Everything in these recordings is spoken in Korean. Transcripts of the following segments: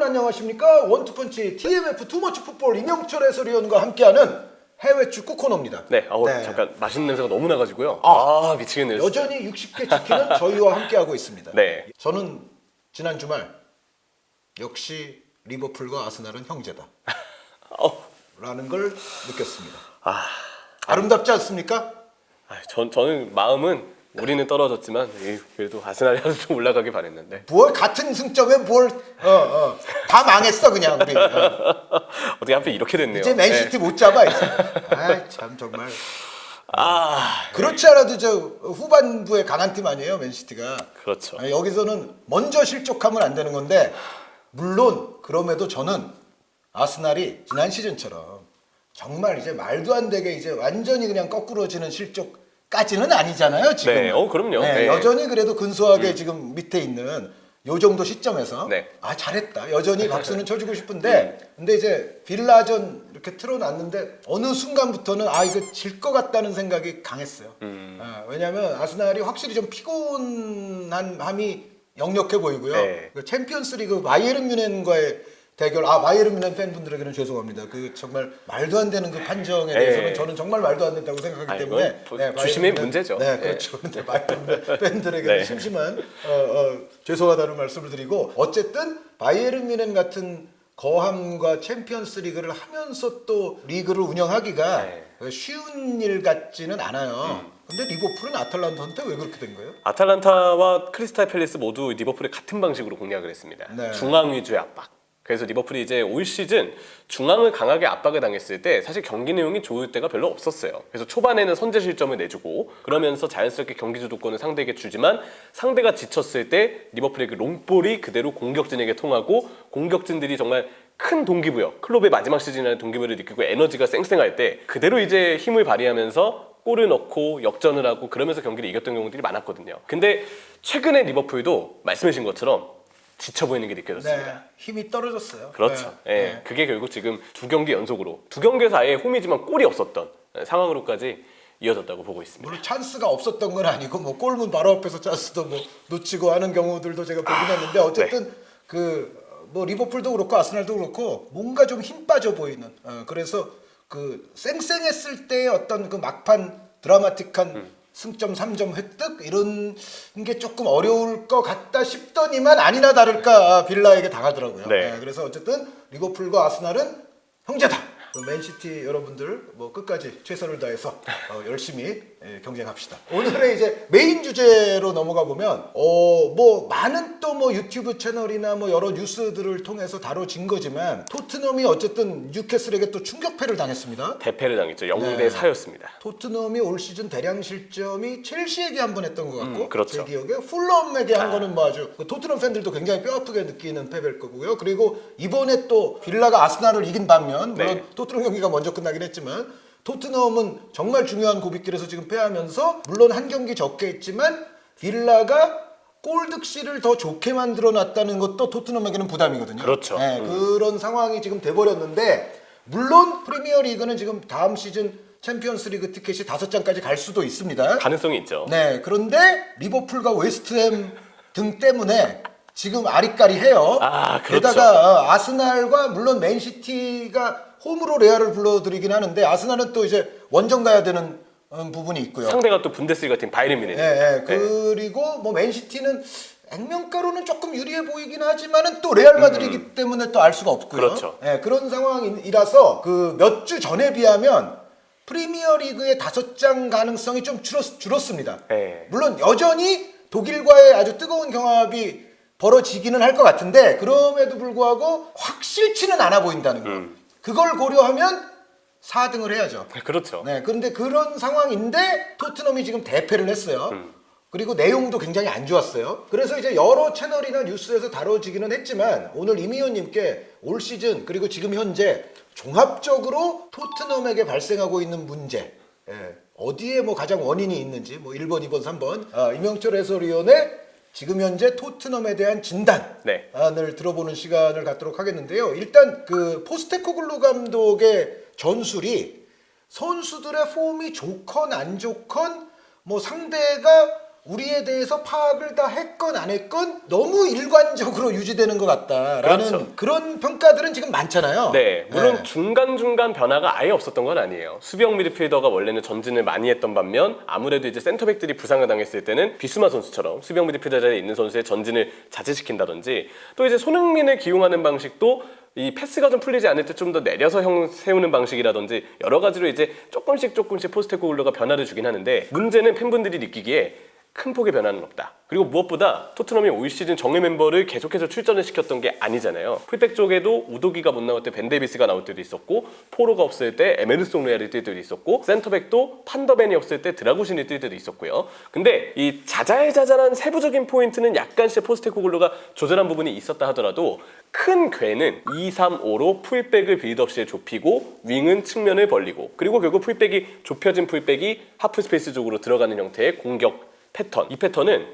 안녕하십니까? 원투펀치 TMF 투머치 풋볼 임영철 해설위원과 함께하는 해외 축구 코너입니다. 네, 잠깐 맛있는 냄새가 너무 나가지고요. 미치겠네요. 진짜. 여전히 60개 치킨은 저희와 함께하고 있습니다. 네. 저는 지난 주말 역시 리버풀과 아스날은 형제다 라는 걸 느꼈습니다. 아름답지 않습니까? 저는 마음은 우리는 떨어졌지만 그래도 아스날이 좀 올라가길 바랬는데. 뭘 같은 승점에 다 망했어 그냥 우리. 어떻게 하필 이렇게 됐네요. 이제 맨시티 못 잡아 이제. 참 정말. 그렇지 않아도 저 후반부에 강한 팀 아니에요 맨시티가. 그렇죠. 여기서는 먼저 실족하면 안 되는 건데 물론 그럼에도 저는 아스날이 지난 시즌처럼 정말 이제 말도 안 되게 이제 완전히 그냥 거꾸로지는 실족까지는 아니잖아요 지금. 네, 그럼요. 네. 여전히 그래도 근소하게 지금 밑에 있는 요 정도 시점에서 네. 잘했다. 여전히 박수는 쳐주고 싶은데 근데 이제 빌라전 이렇게 틀어놨는데 어느 순간부터는 이거 질 것 같다는 생각이 강했어요. 왜냐하면 아스날이 확실히 좀 피곤한 함이 역력해 보이고요. 네. 그 챔피언스리그 바이에른 뮌헨과의 대결, 바이에른 뮌헨 팬분들에게는 죄송합니다. 그 정말 말도 안 되는 그 판정에 대해서는 저는 정말 말도 안 된다고 생각하기 때문에 주심의 문제죠. 네, 그렇죠. 근데 바이에른 뮌헨 팬들에게는 심심한 죄송하다는 말씀을 드리고 어쨌든 바이에른 뮌헨 같은 거함과 챔피언스리그를 하면서 또 리그를 운영하기가 쉬운 일 같지는 않아요. 근데 리버풀은 아탈란타한테 왜 그렇게 된 거예요? 아탈란타와 크리스탈 팰리스 모두 리버풀의 같은 방식으로 공략을 했습니다. 네. 중앙 위주의 압박. 그래서 리버풀이 이제 올 시즌 중앙을 강하게 압박을 당했을 때 사실 경기 내용이 좋을 때가 별로 없었어요. 그래서 초반에는 선제 실점을 내주고 그러면서 자연스럽게 경기 주도권을 상대에게 주지만 상대가 지쳤을 때 리버풀의 그 롱볼이 그대로 공격진에게 통하고 공격진들이 정말 큰 동기부여, 클롭의 마지막 시즌이라는 동기부여를 느끼고 에너지가 쌩쌩할 때 그대로 이제 힘을 발휘하면서 골을 넣고 역전을 하고 그러면서 경기를 이겼던 경우들이 많았거든요. 근데 최근에 리버풀도 말씀하신 것처럼 지쳐 보이는 게 느껴졌습니다. 네, 힘이 떨어졌어요. 그렇죠. 그게 결국 지금 두 경기 연속으로 두 경기에서 아예 홈이지만 골이 없었던 상황으로까지 이어졌다고 보고 있습니다. 물론 찬스가 없었던 건 아니고 뭐 골문 바로 앞에서 찬스도 뭐 놓치고 하는 경우들도 제가 보긴 했는데 어쨌든 뭐 리버풀도 그렇고 아스날도 그렇고 뭔가 좀 힘 빠져 보이는 그래서 그 쌩쌩했을 때의 어떤 그 막판 드라마틱한 승점 3점 획득 이런 게 조금 어려울 것 같다 싶더니만 아니나 다를까 빌라에게 당하더라고요. 네. 그래서 어쨌든 리버풀과 아스날은 형제다. 맨시티 여러분들 뭐 끝까지 최선을 다해서 열심히 경쟁합시다. 오늘의 이제 메인 주제로 넘어가 보면 뭐 많은 또 뭐 유튜브 채널이나 뭐 여러 뉴스들을 통해서 다뤄진 거지만 토트넘이 어쨌든 뉴캐슬에게 또 충격패를 당했습니다. 대패를 당했죠. 0대 4였습니다. 토트넘이 올 시즌 대량 실점이 첼시에게 한 번 했던 것 같고 그렇죠. 제 기억에 풀럼에게 한 거는 뭐 아주 토트넘 팬들도 굉장히 뼈아프게 느끼는 패배일 거고요. 그리고 이번에 또 빌라가 아스날을 이긴 반면 물론 토트넘 경기가 먼저 끝나긴 했지만 토트넘은 정말 중요한 고빗길에서 지금 패하면서 물론 한 경기 적게 했지만 빌라가 골 득실을 더 좋게 만들어 놨다는 것도 토트넘에게는 부담이거든요. 그렇죠. 그런 상황이 지금 돼버렸는데 물론 프리미어리그는 지금 다음 시즌 챔피언스리그 티켓이 5장까지 갈 수도 있습니다. 가능성이 있죠. 네, 그런데 리버풀과 웨스트햄 등 때문에 지금 아리까리해요. 그렇죠. 게다가 아스날과 물론 맨시티가 홈으로 레알을 불러들이긴 하는데 아스날은 또 이제 원정 가야 되는 부분이 있고요. 상대가 또 분데스리가 팀 바이에른 뮌헨. 그리고 뭐 맨시티는 액면가로는 조금 유리해 보이긴 하지만은 또 레알 마드리드이기 때문에 또 알 수가 없고요. 그렇죠. 그런 상황이라서 그 몇 주 전에 비하면 프리미어리그의 5장 가능성이 좀 줄었습니다. 물론 여전히 독일과의 아주 뜨거운 경합이 벌어지기는 할 것 같은데 그럼에도 불구하고 확실치는 않아 보인다는 거. 그걸 고려하면 4등을 해야죠. 그렇죠. 그런데 그런 상황인데 토트넘이 지금 대패를 했어요. 그리고 내용도 굉장히 안 좋았어요. 그래서 이제 여러 채널이나 뉴스에서 다뤄지기는 했지만 오늘 임 의원님께 올 시즌 그리고 지금 현재 종합적으로 토트넘에게 발생하고 있는 문제 어디에 뭐 가장 원인이 있는지 뭐 1번, 2번, 3번 임영철 해설위원의 지금 현재 토트넘에 대한 진단을 들어보는 시간을 갖도록 하겠는데요. 일단 그 포스테코글루 감독의 전술이 선수들의 폼이 좋건 안 좋건 뭐 상대가 우리에 대해서 파악을 다 했건 안 했건 너무 일관적으로 유지되는 것 같다라는 그렇죠. 그런 평가들은 지금 많잖아요. 네, 물론 네. 중간중간 변화가 아예 없었던 건 아니에요. 수비형 미드필더가 원래는 전진을 많이 했던 반면 아무래도 이제 센터백들이 부상을 당했을 때는 비수마 선수처럼 수비형 미드필더 자리에 있는 선수의 전진을 자제시킨다든지 또 이제 손흥민을 기용하는 방식도 이 패스가 좀 풀리지 않을 때 좀 더 내려서 세우는 방식이라든지 여러 가지로 이제 조금씩 포스테코글루가 변화를 주긴 하는데 문제는 팬분들이 느끼기에 큰 폭의 변화는 없다. 그리고 무엇보다 토트넘이 올 시즌 정예 멤버를 계속해서 출전을 시켰던 게 아니잖아요. 풀백 쪽에도 우도기가 못 나올 때 벤 데이비스가 나올 때도 있었고 포로가 없을 때 에메르송 레알이 뛸 때도 있었고 센터백도 판더벤이 없을 때 드라구신이 뛸 때도 있었고요. 근데 이 자잘자잘한 세부적인 포인트는 약간씩 포스테코글루가 조절한 부분이 있었다 하더라도 큰 궤는 2-3-5로 풀백을 빌드업시에 좁히고 윙은 측면을 벌리고 그리고 결국 풀백이 좁혀진 풀백이 하프 스페이스 쪽으로 들어가는 형태의 공격 패턴, 이 패턴은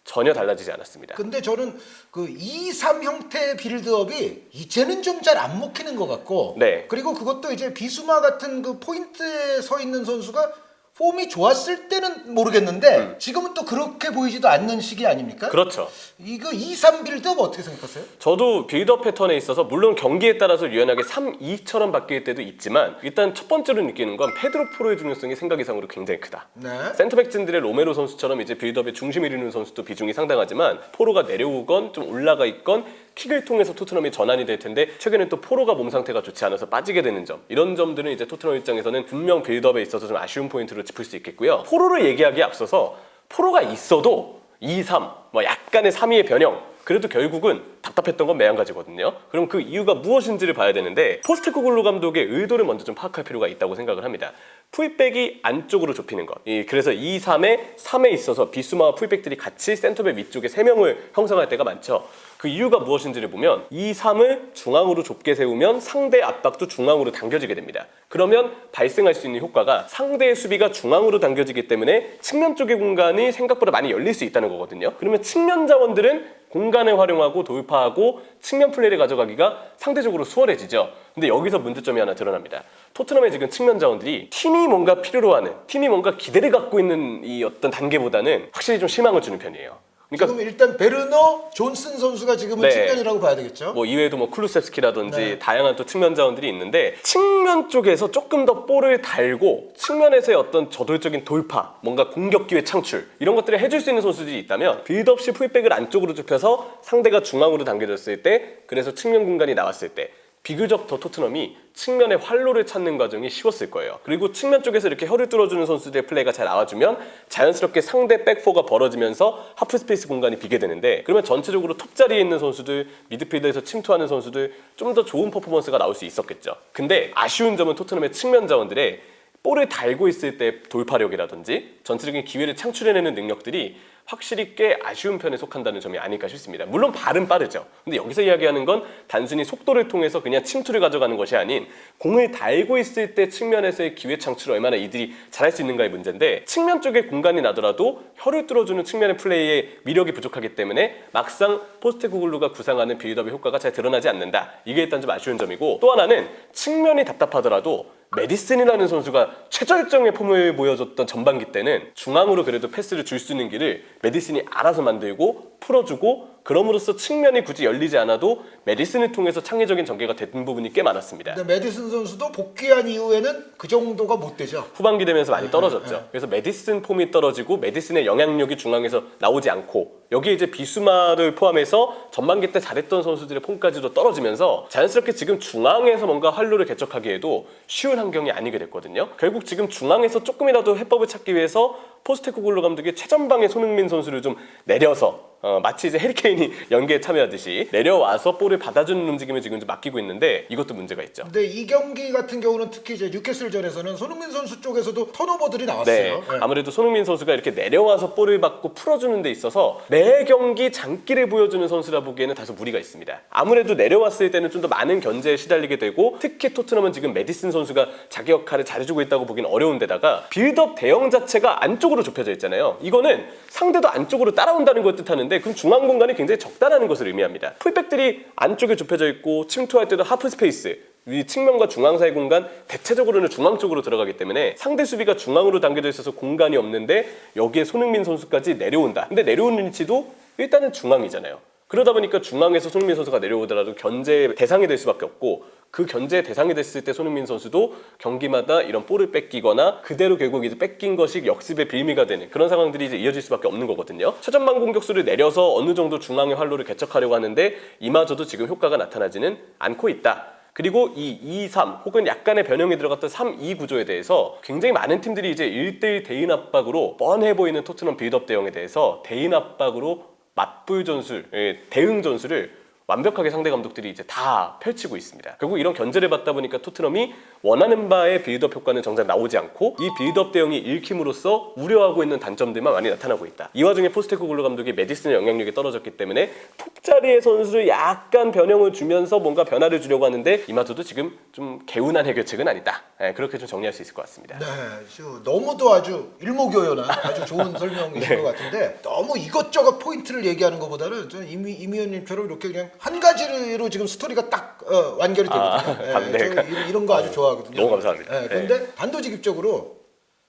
전혀 달라지지 않았습니다. 근데 저는 그 2-3 형태의 빌드업이 이제는 좀 잘 안 먹히는 것 같고 네. 그리고 그것도 이제 비수마 같은 그 포인트에 서 있는 선수가 폼이 좋았을 때는 모르겠는데 지금은 또 그렇게 보이지도 않는 시기 아닙니까? 그렇죠. 이거 2-3 빌드업 어떻게 생각하세요? 저도 빌드업 패턴에 있어서 물론 경기에 따라서 유연하게 3-2처럼 바뀔 때도 있지만 일단 첫 번째로 느끼는 건 페드로 포로의 중요성이 생각 이상으로 굉장히 크다. 네. 센터백진들의 로메로 선수처럼 이제 빌드업의 중심을 이루는 선수도 비중이 상당하지만 포로가 내려오건 좀 올라가 있건 킥을 통해서 토트넘이 전환이 될 텐데 최근에 또 포로가 몸 상태가 좋지 않아서 빠지게 되는 점 이런 점들은 이제 토트넘 입장에서는 분명 빌드업에 있어서 좀 아쉬운 포인트로 짚을 수 있겠고요. 포로를 얘기하기에 앞서서 포로가 있어도 2-3, 뭐 약간의 3-2의 변형 그래도 결국은 답답했던 건 매한가지거든요. 그럼 그 이유가 무엇인지를 봐야 되는데 포스테코글루 감독의 의도를 먼저 좀 파악할 필요가 있다고 생각을 합니다. 풀백이 안쪽으로 좁히는 것. 그래서 2-3에 3에 있어서 비수마와 풀백들이 같이 센터백 위쪽에 3명을 형성할 때가 많죠. 그 이유가 무엇인지를 보면 2-3을 중앙으로 좁게 세우면 상대 압박도 중앙으로 당겨지게 됩니다. 그러면 발생할 수 있는 효과가 상대의 수비가 중앙으로 당겨지기 때문에 측면 쪽의 공간이 생각보다 많이 열릴 수 있다는 거거든요. 그러면 측면 자원들은 공간을 활용하고 돌파하고 측면 플레이를 가져가기가 상대적으로 수월해지죠. 근데 여기서 문제점이 하나 드러납니다. 토트넘의 지금 측면 자원들이 팀이 뭔가 필요로 하는, 팀이 뭔가 기대를 갖고 있는 이 어떤 단계보다는 확실히 좀 실망을 주는 편이에요. 그러니까 지금 일단 베르너, 존슨 선수가 지금은 네. 측면이라고 봐야 되겠죠? 뭐 이외에도 뭐 쿨루셉스키라든지 네. 다양한 또 측면 자원들이 있는데 측면 쪽에서 조금 더 볼을 달고 측면에서의 어떤 저돌적인 돌파, 뭔가 공격 기회 창출 이런 것들을 해줄 수 있는 선수들이 있다면 빌드업 시 풀백을 안쪽으로 좁혀서 상대가 중앙으로 당겨졌을 때 그래서 측면 공간이 나왔을 때 비교적 더 토트넘이 측면의 활로를 찾는 과정이 쉬웠을 거예요. 그리고 측면 쪽에서 이렇게 혀를 뚫어주는 선수들의 플레이가 잘 나와주면 자연스럽게 상대 백포가 벌어지면서 하프 스페이스 공간이 비게 되는데 그러면 전체적으로 톱 자리에 있는 선수들, 미드필더에서 침투하는 선수들 좀 더 좋은 퍼포먼스가 나올 수 있었겠죠. 근데 아쉬운 점은 토트넘의 측면 자원들의 볼을 달고 있을 때 돌파력이라든지 전체적인 기회를 창출해내는 능력들이 확실히 꽤 아쉬운 편에 속한다는 점이 아닐까 싶습니다. 물론 발은 빠르죠. 근데 여기서 이야기하는 건 단순히 속도를 통해서 그냥 침투를 가져가는 것이 아닌 공을 달고 있을 때 측면에서의 기회 창출을 얼마나 이들이 잘할 수 있는가의 문제인데 측면 쪽에 공간이 나더라도 혀를 뚫어주는 측면의 플레이에 위력이 부족하기 때문에 막상 포스테코글루가 구상하는 빌드업의 효과가 잘 드러나지 않는다. 이게 일단 좀 아쉬운 점이고 또 하나는 측면이 답답하더라도 메디슨이라는 선수가 최절정의 폼을 보여줬던 전반기 때는 중앙으로 그래도 패스를 줄 수 있는 길을 메디슨이 알아서 만들고 풀어주고 그럼으로써 측면이 굳이 열리지 않아도 메디슨을 통해서 창의적인 전개가 된 부분이 꽤 많았습니다. 근데 메디슨 선수도 복귀한 이후에는 그 정도가 못 되죠. 후반기 되면서 많이 떨어졌죠. 그래서 메디슨 폼이 떨어지고 메디슨의 영향력이 중앙에서 나오지 않고 여기에 이제 비수마를 포함해서 전반기 때 잘했던 선수들의 폼까지도 떨어지면서 자연스럽게 지금 중앙에서 뭔가 활로를 개척하기에도 쉬운 환경이 아니게 됐거든요. 결국 지금 중앙에서 조금이라도 해법을 찾기 위해서 포스테코글루 감독이 최전방의 손흥민 선수를 좀 내려서 마치 이제 해리케인이 연계에 참여하듯이 내려와서 볼을 받아주는 움직임을 지금 좀 맡기고 있는데 이것도 문제가 있죠. 근데 이 경기 같은 경우는 특히 이제 뉴캐슬전에서는 손흥민 선수 쪽에서도 턴오버들이 네, 나왔어요. 네. 아무래도 손흥민 선수가 이렇게 내려와서 볼을 받고 풀어주는 데 있어서 매 경기 장기를 보여주는 선수라 보기에는 다소 무리가 있습니다. 아무래도 내려왔을 때는 좀 더 많은 견제에 시달리게 되고 특히 토트넘은 지금 메디슨 선수가 자기 역할을 잘해주고 있다고 보기는 어려운 데다가 빌드업 대형 자체가 안쪽으로 좁혀져 있잖아요. 이거는 상대도 안쪽으로 따라온다는 걸 뜻하는데 그럼 중앙 공간이 굉장히 적다라는 것을 의미합니다. 풀백들이 안쪽에 좁혀져 있고 침투할 때도 하프 스페이스 이 측면과 중앙 사이 공간 대체적으로는 중앙 쪽으로 들어가기 때문에 상대 수비가 중앙으로 당겨져 있어서 공간이 없는데 여기에 손흥민 선수까지 내려온다. 근데 내려오는 위치도 일단은 중앙이잖아요. 그러다 보니까 중앙에서 손흥민 선수가 내려오더라도 견제의 대상이 될 수밖에 없고 그 견제의 대상이 됐을 때 손흥민 선수도 경기마다 이런 볼을 뺏기거나 그대로 결국 이제 뺏긴 것이 역습의 빌미가 되는 그런 상황들이 이제 이어질 수밖에 없는 거거든요. 최전방 공격수를 내려서 어느 정도 중앙의 활로를 개척하려고 하는데 이마저도 지금 효과가 나타나지는 않고 있다. 그리고 이 2-3 혹은 약간의 변형이 들어갔던 3-2 구조에 대해서 굉장히 많은 팀들이 이제 1대1 대인 압박으로 뻔해 보이는 토트넘 빌드업 대응에 대해서 대인 압박으로 맞불 전술, 대응 전술을 완벽하게 상대 감독들이 이제 다 펼치고 있습니다. 결국 이런 견제를 받다 보니까 토트넘이 원하는 바의 빌드업 효과는 정작 나오지 않고 이 빌드업 대응이 읽힘으로써 우려하고 있는 단점들만 많이 나타나고 있다. 이 와중에 포스테코글루 감독이 메디슨의 영향력이 떨어졌기 때문에 톱자리의 선수를 약간 변형을 주면서 뭔가 변화를 주려고 하는데 이마저도 지금 좀 개운한 해결책은 아니다. 그렇게 좀 정리할 수 있을 것 같습니다. 네, 너무도 아주 일목요연한 아주 좋은 설명이신 것 같은데 너무 이것저것 포인트를 얘기하는 것보다는 저는 임 의원님처럼 이렇게 그냥 한 가지로 지금 스토리가 딱 완결이 되거든요. 저 이런 거 아주 좋아하거든요. 너무 감사합니다. 그런데 단도직입적으로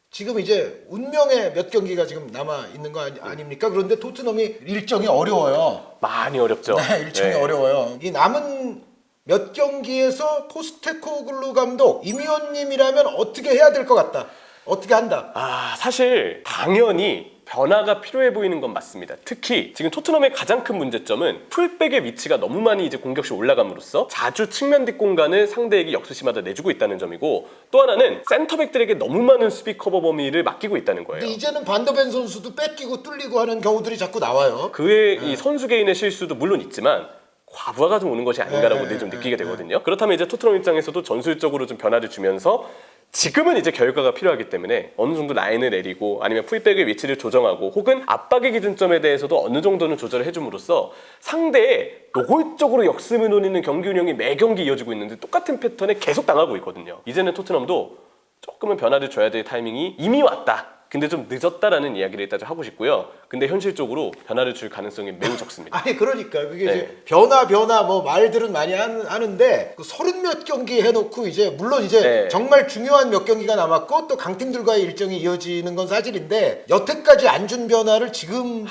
지금 이제 운명의 몇 경기가 지금 남아 있는 거 아닙니까? 그런데 토트넘이 일정이 어려워요. 많이 어렵죠. 네, 일정이 어려워요. 이 남은 몇 경기에서 포스테코글루 감독, 임 의원님이라면 어떻게 해야 될 것 같다. 어떻게 한다. 사실 당연히 변화가 필요해 보이는 건 맞습니다. 특히 지금 토트넘의 가장 큰 문제점은 풀백의 위치가 너무 많이 이제 공격시 올라감으로써 자주 측면 뒷공간을 상대에게 역수시마다 내주고 있다는 점이고 또 하나는 센터백들에게 너무 많은 수비 커버 범위를 맡기고 있다는 거예요. 근데 이제는 반더벤 선수도 뺏기고 뚫리고 하는 경우들이 자꾸 나와요. 그의 이 선수 개인의 실수도 물론 있지만 과부하가 좀 오는 것이 아닌가라고 좀 느끼게 되거든요. 그렇다면 이제 토트넘 입장에서도 전술적으로 좀 변화를 주면서 지금은 이제 결과가 필요하기 때문에 어느 정도 라인을 내리고 아니면 풀백의 위치를 조정하고 혹은 압박의 기준점에 대해서도 어느 정도는 조절을 해줌으로써 상대의 노골적으로 역습을 노리는 경기 운영이 매 경기 이어지고 있는데 똑같은 패턴에 계속 당하고 있거든요. 이제는 토트넘도 조금은 변화를 줘야 될 타이밍이 이미 왔다. 근데 좀 늦었다라는 이야기를 일단 좀 하고 싶고요. 근데 현실적으로 변화를 줄 가능성이 매우 적습니다. 아니 그러니까 그게 이제 변화 뭐 말들은 많이 하는데 그 30몇 경기 해놓고 이제 물론 이제 정말 중요한 몇 경기가 남았고 또 강팀들과의 일정이 이어지는 건 사실인데 여태까지 안 준 변화를 지금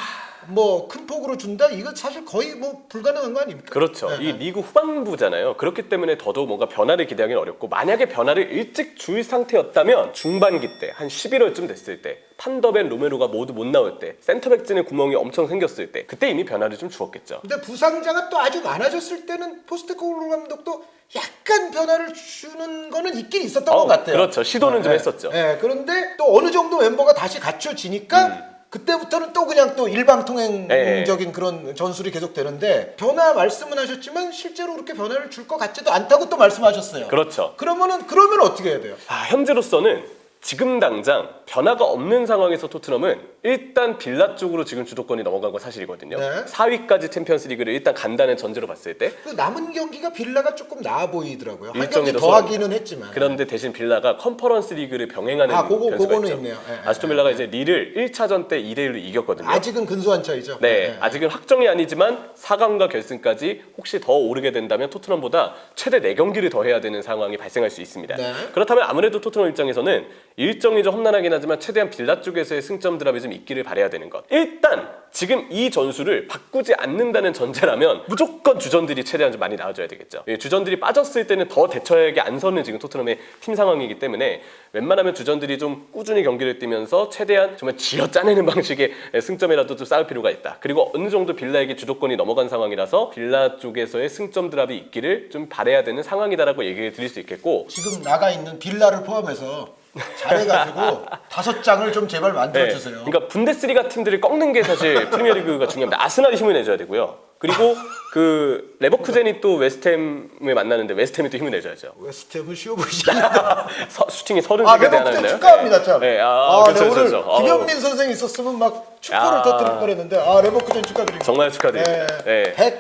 뭐 큰 폭으로 준다? 이거 사실 거의 뭐 불가능한 거 아닙니까? 그렇죠. 이 리그 후반부잖아요. 그렇기 때문에 더더욱 뭔가 변화를 기대하기는 어렵고 만약에 변화를 일찍 줄 상태였다면 중반기 때 한 11월쯤 됐을 때 판더벤 로메로가 모두 못 나올 때 센터백진의 구멍이 엄청 생겼을 때 그때 이미 변화를 좀 주었겠죠. 근데 부상자가 또 아주 많아졌을 때는 포스테코글루 감독도 약간 변화를 주는 거는 있긴 있었던 것 같아요. 그렇죠. 시도는 좀 했었죠. 그런데 또 어느 정도 멤버가 다시 갖춰지니까 그때부터는 또 그냥 또 일방통행적인 그런 전술이 계속 되는데 변화 말씀은 하셨지만 실제로 그렇게 변화를 줄 것 같지도 않다고 또 말씀하셨어요. 그렇죠. 그러면 어떻게 해야 돼요? 현재로서는 지금 당장 변화가 없는 상황에서 토트넘은 일단 빌라 쪽으로 지금 주도권이 넘어간 건 사실이거든요. 4위까지 챔피언스리그를 일단 간다는 전제로 봤을 때 그 남은 경기가 빌라가 조금 나아 보이더라고요. 한 일정이 경기 더 하기는 했지만. 그런데 대신 빌라가 컨퍼런스 리그를 병행하는 변수가 그거는 있죠. 있네요. 아스톤 빌라가 이제 리를 1차전 때 2대1로 이겼거든요. 아직은 근소한 차이죠. 아직은 확정이 아니지만 4강과 결승까지 혹시 더 오르게 된다면 토트넘보다 최대 4경기를 더 해야 되는 상황이 발생할 수 있습니다. 그렇다면 아무래도 토트넘 입장에서는 일정이 좀 험난하긴 하지만 최대한 빌라 쪽에서의 승점 드랍이 좀 있기를 바라야 되는 것. 일단 지금 이 전술을 바꾸지 않는다는 전제라면 무조건 주전들이 최대한 좀 많이 나와줘야 되겠죠. 주전들이 빠졌을 때는 더 대처하기 안 서는 지금 토트넘의 팀 상황이기 때문에 웬만하면 주전들이 좀 꾸준히 경기를 뛰면서 최대한 정말 쥐어 짜내는 방식의 승점이라도 좀 쌓을 필요가 있다. 그리고 어느 정도 빌라에게 주도권이 넘어간 상황이라서 빌라 쪽에서의 승점 드랍이 있기를 좀 바라야 되는 상황이다라고 얘기를 드릴 수 있겠고 지금 나가 있는 빌라를 포함해서 잘해가지고 5장을 좀 제발 만들어주세요. 그러니까 분데스리가 팀들을 꺾는 게 사실 프리미어리그가 중요합니다. 아스날이 힘을 내줘야 되고요. 그리고 그 레버쿠젠이 또 웨스트햄을 만나는데 웨스트햄이 또 힘을 내줘야죠. 웨스트햄은 쉬워 보이지 않는다. 슈팅이 33개 되나 레버쿠젠 축하합니다. 참. 그렇죠, 오늘 그렇죠. 김영민 선생이 있었으면 막 축포를 터뜨릴 뻔했는데 레버쿠젠 축하드립니다. 정말 축하드립니다.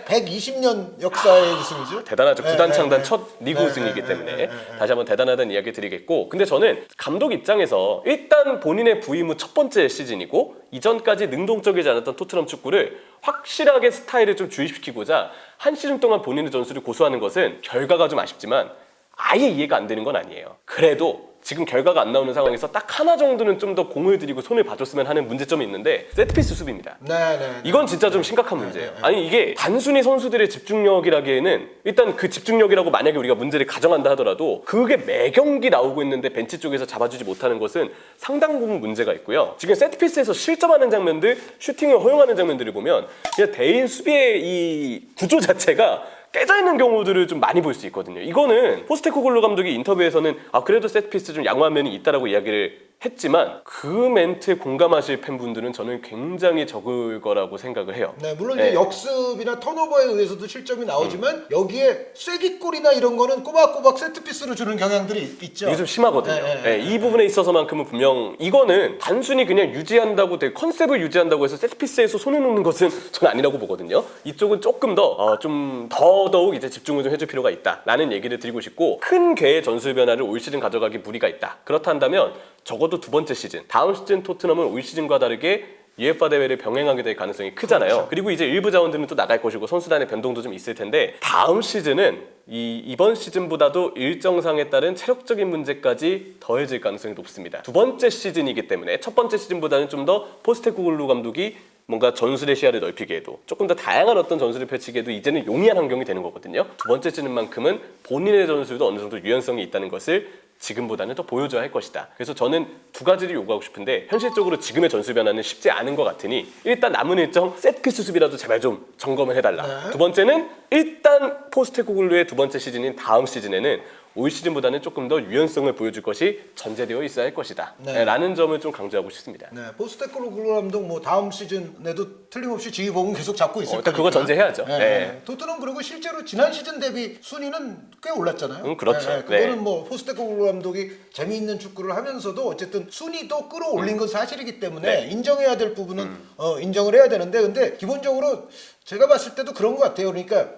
120년 역사의 우승이죠. 대단하죠. 구단 창단 첫 리그 우승이기 때문에 다시 한번 대단하다는 이야기 드리겠고, 근데 저는 감독 입장에서 일단 본인의 부임 후 첫 번째 시즌이고 이전까지 능동적이지 않았던 토트넘 축구를 확실하게 스타일을 좀 주입시키고자 한 시즌 동안 본인의 전술을 고수하는 것은 결과가 좀 아쉽지만 아예 이해가 안 되는 건 아니에요. 그래도 지금 결과가 안 나오는 상황에서 딱 하나 정도는 좀 더 공을 들이고 손을 봐줬으면 하는 문제점이 있는데 세트피스 수비입니다. 네. 이건 진짜 좀 심각한 문제예요. 아니 이게 단순히 선수들의 집중력이라기에는 일단 그 집중력이라고 만약에 우리가 문제를 가정한다 하더라도 그게 매 경기 나오고 있는데 벤치 쪽에서 잡아주지 못하는 것은 상당 부분 문제가 있고요. 지금 세트피스에서 실점하는 장면들, 슈팅을 허용하는 장면들을 보면 그냥 대인 수비의 이 구조 자체가 깨져있는 경우들을 좀 많이 볼 수 있거든요. 이거는 포스테코글루 감독이 인터뷰에서는 그래도 세트피스 좀 양호한 면이 있다라고 이야기를 했지만 그 멘트에 공감하실 팬분들은 저는 굉장히 적을 거라고 생각을 해요. 네, 물론 이제 역습이나 턴오버에 의해서도 실점이 나오지만 여기에 쐐기골이나 이런 거는 꼬박꼬박 세트피스로 주는 경향들이 있죠. 이게 좀 심하거든요. 이 부분에 있어서만큼은 분명 이거는 단순히 그냥 유지한다고 컨셉을 유지한다고 해서 세트피스에서 손을 놓는 것은 저는 아니라고 보거든요. 이쪽은 조금 더 좀 더더욱 이제 집중을 좀 해줄 필요가 있다라는 얘기를 드리고 싶고 큰 개의 전술 변화를 올 시즌 가져가기 무리가 있다. 그렇다 한다면 적어도 두 번째 시즌, 다음 시즌 토트넘은 올 시즌과 다르게 UEFA 대회를 병행하게 될 가능성이 크잖아요. 그렇죠. 그리고 이제 일부 자원들은 또 나갈 것이고 선수단의 변동도 좀 있을 텐데 다음 시즌은 이번 시즌보다도 일정상에 따른 체력적인 문제까지 더해질 가능성이 높습니다. 두 번째 시즌이기 때문에 첫 번째 시즌보다는 좀 더 포스테코글루 감독이 뭔가 전술의 시야를 넓히기에도 조금 더 다양한 어떤 전술을 펼치기에도 이제는 용이한 환경이 되는 거거든요. 두 번째 시즌만큼은 본인의 전술도 어느 정도 유연성이 있다는 것을 지금보다는 더 보여줘야 할 것이다. 그래서 저는 두 가지를 요구하고 싶은데 현실적으로 지금의 전술 변화는 쉽지 않은 것 같으니 일단 남은 일정 세트피스 수비라도 제발 좀 점검을 해달라. 두 번째는 일단 포스테코글루의 두 번째 시즌인 다음 시즌에는 올 시즌보다는 조금 더 유연성을 보여줄 것이 전제되어 있어야 할 것이다. 라는 점을 좀 강조하고 싶습니다. 네, 포스테코글루 감독 뭐 다음 시즌에도 틀림없이 지휘봉은 계속 잡고 있을 일단 거니까. 그거 전제해야죠. 토트넘 그리고 실제로 지난 시즌 대비 순위는 꽤 올랐잖아요. 그렇죠. 그거는 뭐 포스테코글루 감독이 재미있는 축구를 하면서도 어쨌든 순위도 끌어올린 건 사실이기 때문에 인정해야 될 부분은 인정을 해야 되는데 근데 기본적으로 제가 봤을 때도 그런 것 같아요. 그러니까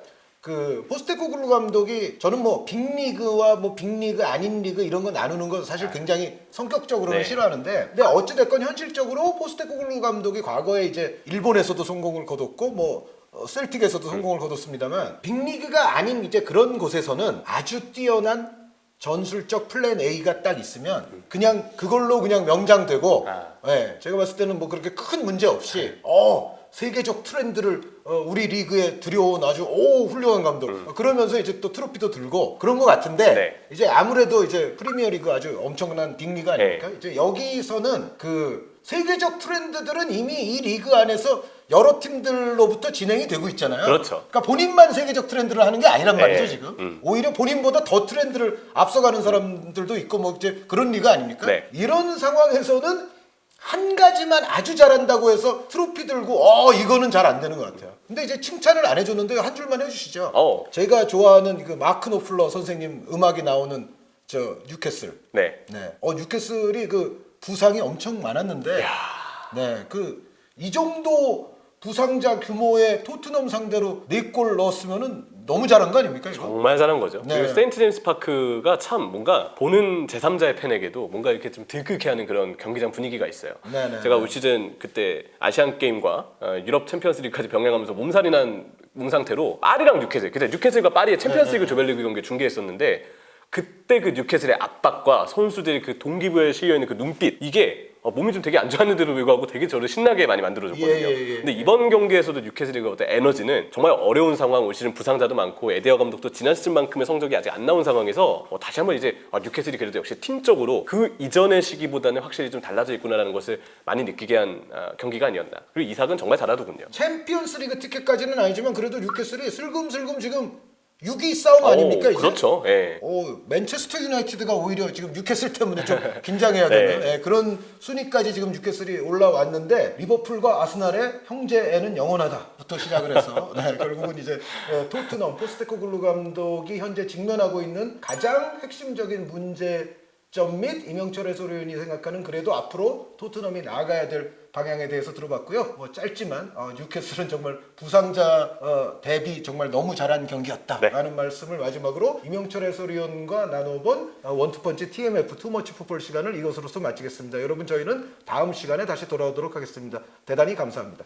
그 포스테코글루 감독이 저는 뭐 빅리그와 뭐 빅리그 아닌 리그 이런 거 나누는 건 사실 굉장히 성격적으로는 싫어하는데 근데 어찌 됐건 현실적으로 포스테코글루 감독이 과거에 이제 일본에서도 성공을 거뒀고 뭐 셀틱에서도 성공을 거뒀습니다만 빅리그가 아닌 이제 그런 곳에서는 아주 뛰어난 전술적 플랜 A가 딱 있으면 그냥 그걸로 그냥 명장되고 제가 봤을 때는 뭐 그렇게 큰 문제 없이 세계적 트렌드를 우리 리그에 들여온 아주 훌륭한 감독 그러면서 이제 또 트로피도 들고 그런 것 같은데 이제 아무래도 이제 프리미어리그 아주 엄청난 빅리그 아닙니까? 이제 여기서는 그 세계적 트렌드들은 이미 이 리그 안에서 여러 팀들로부터 진행이 되고 있잖아요. 그렇죠. 그러니까 본인만 세계적 트렌드를 하는 게 아니란 말이죠 지금. 오히려 본인보다 더 트렌드를 앞서가는 사람들도 있고 뭐 이제 그런 리그 아닙니까? 이런 상황에서는 한 가지만 아주 잘한다고 해서 트로피 들고 이거는 잘 안 되는 것 같아요. 근데 이제 칭찬을 안 해줬는데 한 줄만 해주시죠. 제가 좋아하는 그 마크 노플러 선생님 음악이 나오는 저 뉴캐슬. 뉴캐슬이 그 부상이 엄청 많았는데, 그 이 정도 부상자 규모의 토트넘 상대로 4골 넣었으면은 너무 잘한 거 아닙니까? 이거? 정말 잘한 거죠. 그리고 세인트 제임스 파크가 참 뭔가 보는 제3자의 팬에게도 뭔가 이렇게 좀 들끓게 하는 그런 경기장 분위기가 있어요. 제가 올 시즌 그때 아시안 게임과 유럽 챔피언스리그까지 병행하면서 몸살이 난 상태로 파리랑 뉴캐슬, 그때 뉴캐슬과 파리의 챔피언스리그 조별리그 경기 중계했었는데 그때 그 뉴캐슬의 압박과 선수들의 그 동기부여에 실려 있는 그 눈빛 이게 몸이 좀 되게 안 좋았는데도 불구하고 되게 저를 신나게 많이 만들어줬거든요. 근데 이번 경기에서도 뉴캐슬의 어떤 에너지는 정말 어려운 상황, 올 시즌 부상자도 많고 에데어 감독도 지난 시즌만큼의 성적이 아직 안 나온 상황에서 다시 한번 이제 뉴캐슬이 그래도 역시 팀적으로 그 이전의 시기보다는 확실히 좀 달라져 있구나라는 것을 많이 느끼게 한 경기가 아니었나. 그리고 이삭은 정말 잘하더군요. 챔피언스리그 티켓까지는 아니지만 그래도 뉴캐슬이 슬금슬금 지금 6위 싸움 아닙니까 이제? 그렇죠. 맨체스터 유나이티드가 오히려 지금 뉴캐슬 때문에 좀 긴장해야 되는 그런 순위까지 지금 뉴캐슬이 올라왔는데 리버풀과 아스날의 형제애는 영원하다부터 시작을 해서 결국은 이제 토트넘 포스테코글루 감독이 현재 직면하고 있는 가장 핵심적인 문제점 및 이명철 해설위원이 생각하는 그래도 앞으로 토트넘이 나아가야 될 방향에 대해서 들어봤고요. 뭐 짧지만 뉴캐슬은 정말 부상자 대비 정말 너무 잘한 경기였다라는 말씀을 마지막으로 이명철 해설위원과 나눠본 원투펀치 TMF 투머치 풋볼 시간을 이것으로서 마치겠습니다. 여러분 저희는 다음 시간에 다시 돌아오도록 하겠습니다. 대단히 감사합니다.